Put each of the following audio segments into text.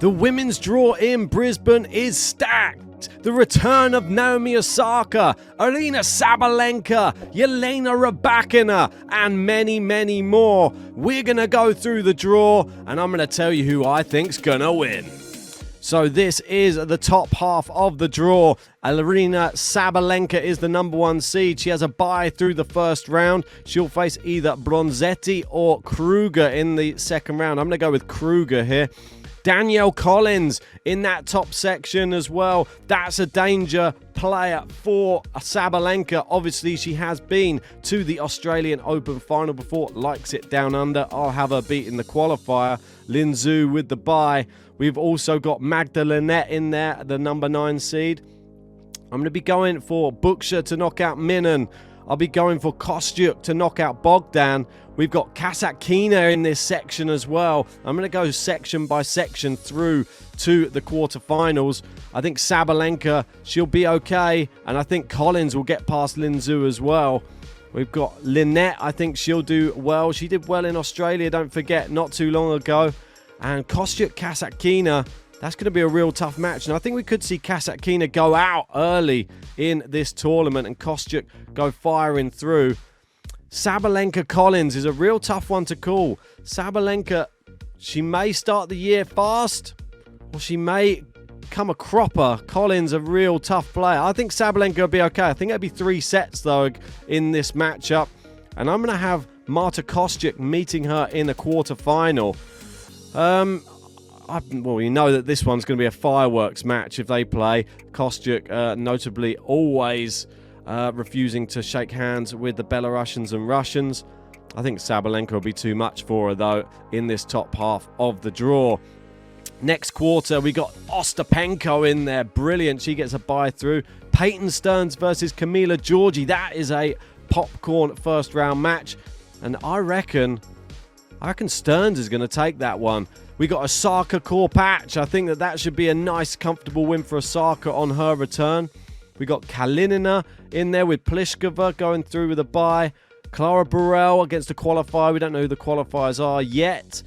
The women's draw in Brisbane is stacked. The return of Naomi Osaka, Aryna Sabalenka, Elena Rybakina, and many, many more. We're going to go through the draw, and I'm going to tell you who I think's going to win. So this is the top half of the draw. Aryna Sabalenka is the number 1 seed. She has a bye through the first round. She'll face either Bronzetti or Kruger in the second round. I'm going to go with Kruger here. Danielle Collins in that top section as well. That's a danger player for Sabalenka. Obviously, she has been to the Australian Open final before. Likes it down under. I'll have her beat in the qualifier. Lin Zhu with the bye. We've also got Magda Linette in there, the number 9 seed. I'm going to be going for Buksha to knock out Minen. I'll be going for Kostyuk to knock out Bogdan. We've got Kasatkina in this section as well. I'm going to go section by section through to the quarterfinals. I think Sabalenka, she'll be okay. And I think Collins will get past Lin Zhu as well. We've got Linette. I think she'll do well. She did well in Australia, don't forget, not too long ago. And Kostyuk Kasatkina, that's going to be a real tough match. And I think we could see Kasatkina go out early in this tournament and Kostyuk go firing through. Sabalenka Collins is a real tough one to call. Sabalenka, she may start the year fast or she may come a cropper. Collins, a real tough player. I think Sabalenka will be okay. I think it'll be 3 sets though in this matchup. And I'm going to have Marta Kostyuk meeting her in the quarterfinal. Well, you know that this one's going to be a fireworks match if they play. Kostyuk, notably, always refusing to shake hands with the Belarusians and Russians. I think Sabalenka will be too much for her, though, in this top half of the draw. Next quarter, we got Ostapenko in there. Brilliant. She gets a bye through. Peyton Stearns versus Camila Giorgi. That is a popcorn first-round match. And I reckon Stearns is going to take that one. We got Osaka Korpatch. I think that should be a nice, comfortable win for Osaka on her return. We got Kalinina in there with Pliskova going through with a bye. Clara Burrell against the qualifier. We don't know who the qualifiers are yet.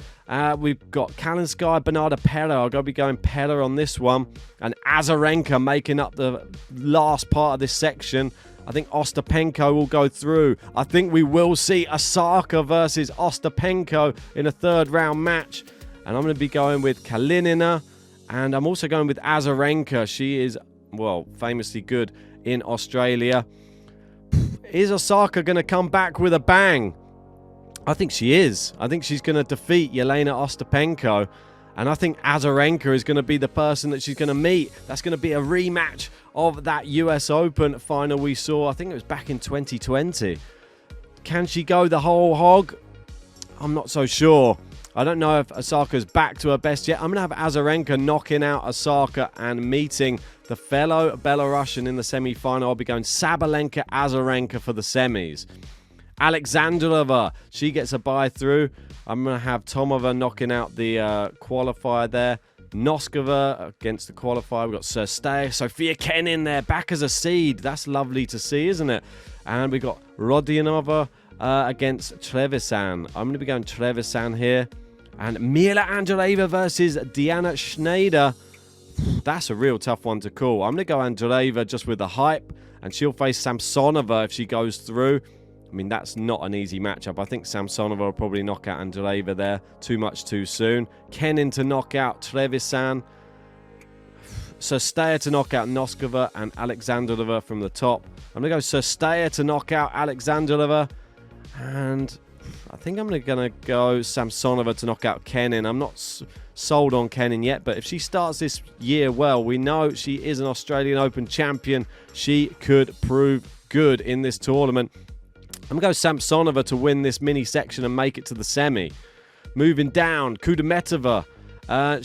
We've got Kalinskaya, Bernarda Pera. I'll be going Pera on this one. And Azarenka making up the last part of this section. I think Ostapenko will go through. I think we will see Osaka versus Ostapenko in a 3rd round match. And I'm going to be going with Kalinina. And I'm also going with Azarenka. She is, well, famously good in Australia. Is Osaka going to come back with a bang? I think she is. I think she's going to defeat Yelena Ostapenko. And I think Azarenka is going to be the person that she's going to meet. That's going to be a rematch of that US Open final we saw. I think it was back in 2020. Can she go the whole hog? I'm not so sure. I don't know if Osaka's back to her best yet. I'm going to have Azarenka knocking out Osaka and meeting the fellow Belarusian in the semi-final. I'll be going Sabalenka, Azarenka for the semis. Alexandrova, she gets a bye through. I'm going to have Tomova knocking out the qualifier there. Noskova against the qualifier. We've got Serstei, Sofia Kenin there, back as a seed. That's lovely to see, isn't it? And we've got Rodionova against Trevisan. I'm going to be going Trevisan here. And Mila Andreeva versus Diana Schneider. That's a real tough one to call. I'm going to go Andreeva just with the hype. And she'll face Samsonova if she goes through. I mean, that's not an easy matchup. I think Samsonova will probably knock out Andreeva there too much too soon. Kenin to knock out Trevisan. Serstei to knock out Noskova and Alexandrova from the top. I'm going to go Serstei to knock out Alexandrova. And I think I'm going to go Samsonova to knock out Kenin. I'm not sold on Kenin yet, but if she starts this year well, we know she is an Australian Open champion. She could prove good in this tournament. I'm going to go Samsonova to win this mini section and make it to the semi. Moving down, Kudermetova.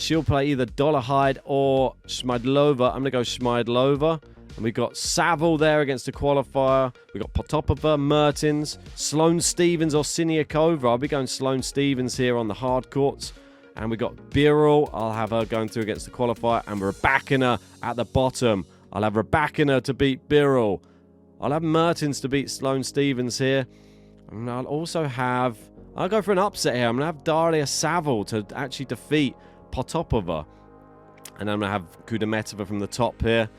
She'll play either Dollarhide or Schmeidlova. I'm going to go Schmeidlova. And we've got Saville there against the qualifier. We've got Potapova, Mertens, Sloane Stephens or Siniakova. I'll be going Sloane Stephens here on the hard courts. And we've got Birol. I'll have her going through against the qualifier. And Rybakina at the bottom. I'll have Rybakina to beat Birol. I'll have Mertens to beat Sloane Stephens here. And I'll also have... I'll go for an upset here. I'm going to have Daria Saville to actually defeat Potapova. And I'm going to have Kudermetova from the top here.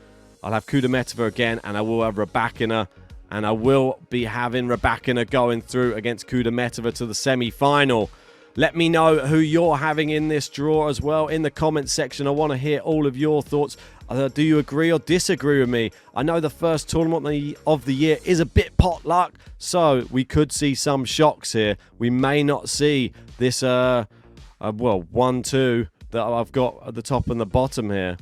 I'll have Kudermetova again, and I will have Rybakina. And I will be having Rybakina going through against Kudermetova to the semi-final. Let me know who you're having in this draw as well in the comments section. I want to hear all of your thoughts. Do you agree or disagree with me? I know the first tournament of the year is a bit potluck, so we could see some shocks here. We may not see this, 1-2 that I've got at the top and the bottom here.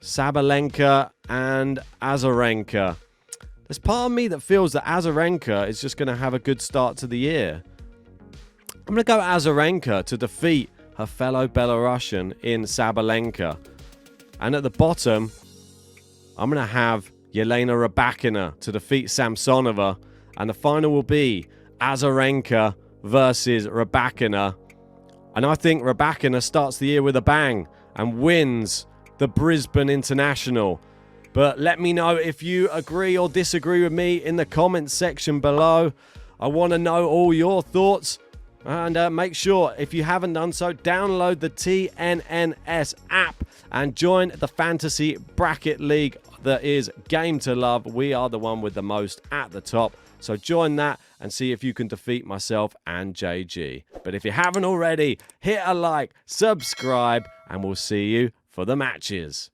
Sabalenka and Azarenka. There's part of me that feels that Azarenka is just going to have a good start to the year. I'm going to go Azarenka to defeat her fellow Belarusian in Sabalenka. And at the bottom, I'm going to have Elena Rybakina to defeat Samsonova. And the final will be Azarenka versus Rybakina. And I think Rybakina starts the year with a bang and wins the Brisbane International. But let me know if you agree or disagree with me in the comments section below. I want to know all your thoughts. And make sure, if you haven't done so, download the TNNS app and join the fantasy bracket league that is Game to Love. We are the one with the most at the top. So join that and see if you can defeat myself and JG. But if you haven't already, hit a like, subscribe, and we'll see you for the matches.